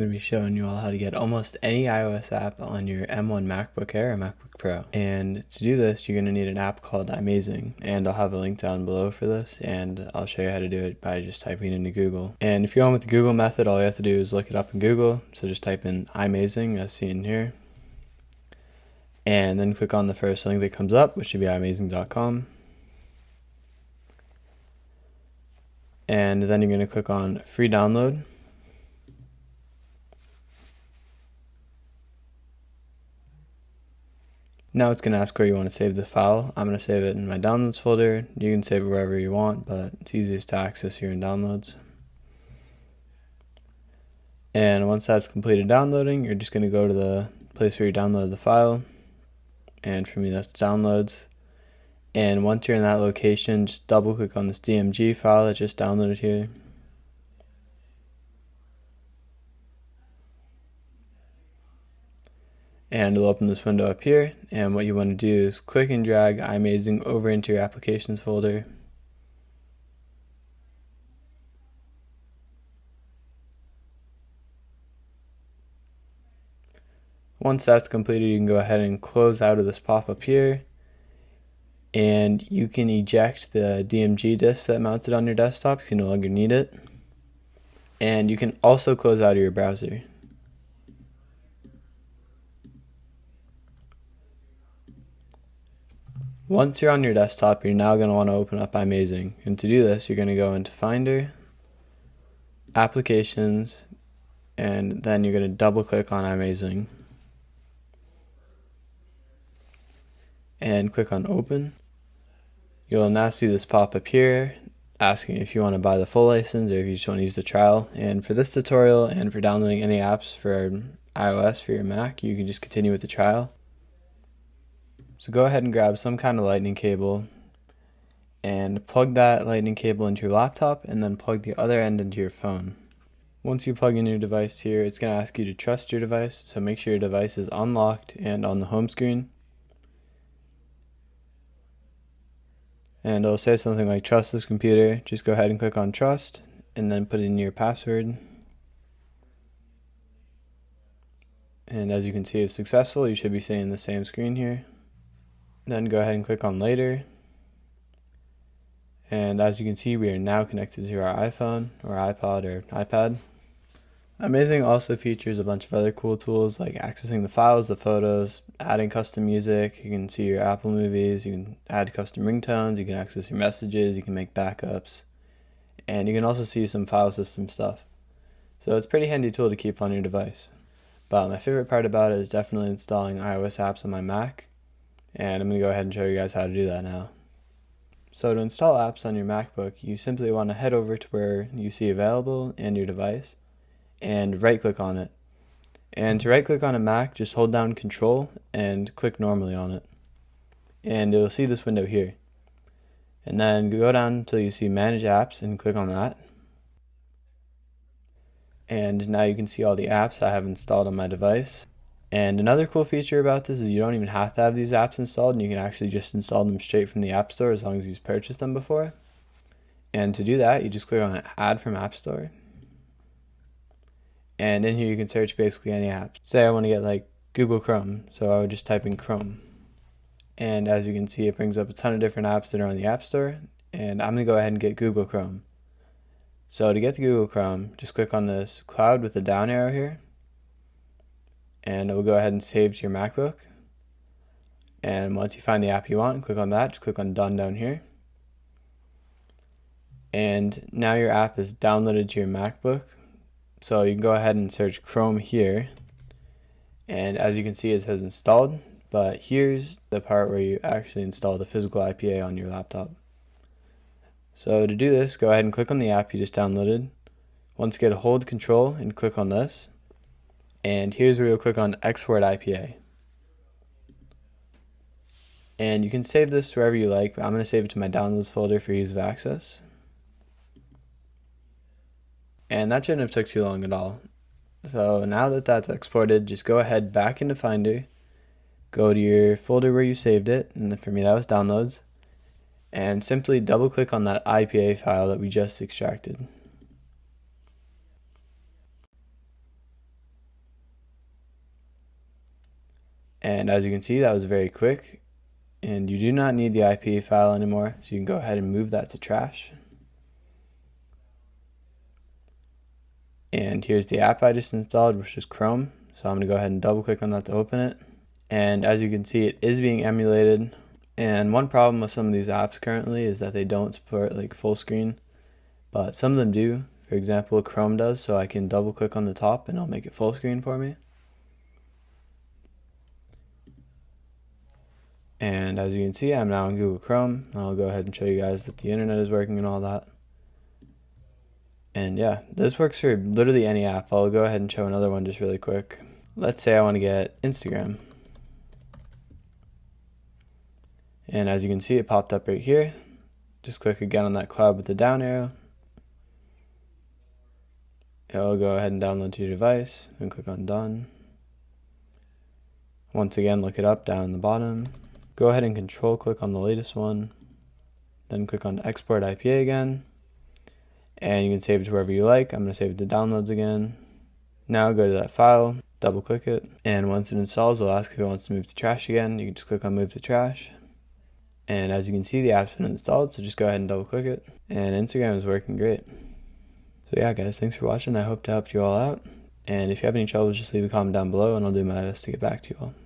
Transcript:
I'm going to be showing you all how to get almost any iOS app on your M1 MacBook Air or MacBook Pro. And to do this, you're going to need an app called imazing, and I'll have a link down below for this, and I'll show you how to do it by just typing into Google. And if you're going with the Google method, all you have to do is look it up in Google. So just type in imazing, as seen here, and then click on the first link that comes up, which should be imazing.com. And then you're going to click on free download. Now it's going to ask where you want to save the file. I'm going to save it in my downloads folder. You can save it wherever you want, but it's easiest to access here in downloads. And once that's completed downloading, you're just going to go to the place where you downloaded the file. And for me, that's downloads. And once you're in that location, just double click on this DMG file that just downloaded here. And it'll open this window up here, and what you want to do is click and drag imazing over into your applications folder. Once that's completed, you can go ahead and close out of this pop-up here, and you can eject the DMG disk that mounted on your desktop because you no longer need it. And you can also close out of your browser. Once you're on your desktop, you're now going to want to open up imazing. And to do this, you're going to go into Finder, Applications, and then you're going to double click on imazing. And click on Open. You'll now see this pop up here asking if you want to buy the full license or if you just want to use the trial. And for this tutorial and for downloading any apps for iOS for your Mac, you can just continue with the trial. So go ahead and grab some kind of lightning cable and plug that lightning cable into your laptop and then plug the other end into your phone. Once you plug in your device here, it's going to ask you to trust your device, so make sure your device is unlocked and on the home screen. And it'll say something like trust this computer. Just go ahead and click on trust and then put in your password. And as you can see, it's successful. You should be seeing the same screen here. Then go ahead and click on later. And as you can see, we are now connected to our iPhone or iPod or iPad. imazing also features a bunch of other cool tools like accessing the files, the photos, adding custom music. You can see your Apple movies, you can add custom ringtones, you can access your messages, you can make backups, and you can also see some file system stuff. So it's a pretty handy tool to keep on your device. But my favorite part about it is definitely installing iOS apps on my Mac, and I'm going to go ahead and show you guys how to do that now. So to install apps on your MacBook, you simply want to head over to where you see available and your device, and right click on it. And to right click on a Mac, just hold down Control and click normally on it. And you'll see this window here. And then go down until you see Manage Apps and click on that. And now you can see all the apps I have installed on my device. And another cool feature about this is you don't even have to have these apps installed, and you can actually just install them straight from the App Store as long as you've purchased them before. And to do that, you just click on Add from App Store. And in here you can search basically any app. Say I want to get like Google Chrome, so I would just type in Chrome. And as you can see, it brings up a ton of different apps that are on the App Store, and I'm going to go ahead and get Google Chrome. So to get to Google Chrome, just click on this cloud with the down arrow here, and it will go ahead and save to your MacBook. And once you find the app you want, click on that, just click on Done down here. And now your app is downloaded to your MacBook. So you can go ahead and search Chrome here, and as you can see, it says installed, but here's the part where you actually install the physical IPA on your laptop. So to do this, go ahead and click on the app you just downloaded. Once again, hold Control and click on this, and here's where you'll click on Export IPA. And you can save this wherever you like, but I'm going to save it to my downloads folder for ease of access. And that shouldn't have took too long at all. So now that that's exported, just go ahead back into Finder, go to your folder where you saved it, and for me that was downloads, and simply double click on that IPA file that we just extracted. And as you can see, that was very quick. And you do not need the IP file anymore, so you can go ahead and move that to trash. And here's the app I just installed, which is Chrome. So I'm going to go ahead and double click on that to open it. And as you can see, it is being emulated. And one problem with some of these apps currently is that they don't support like full screen, but some of them do. For example, Chrome does, so I can double click on the top and it'll make it full screen for me. And as you can see, I'm now in Google Chrome. I'll go ahead and show you guys that the internet is working and all that. And yeah, this works for literally any app. I'll go ahead and show another one just really quick. Let's say I want to get Instagram. And as you can see, it popped up right here. Just click again on that cloud with the down arrow. It'll go ahead and download to your device and click on done. Once again, look it up down in the bottom. Go ahead and control click on the latest one. Then click on export IPA again. And you can save it to wherever you like. I'm going to save it to downloads again. Now go to that file, double click it. And once it installs, it'll ask if it wants to move to trash again. You can just click on move to trash. And as you can see, the app's been installed, so just go ahead and double click it. And Instagram is working great. So yeah guys, thanks for watching. I hope to help you all out. And if you have any troubles, just leave a comment down below and I'll do my best to get back to you all.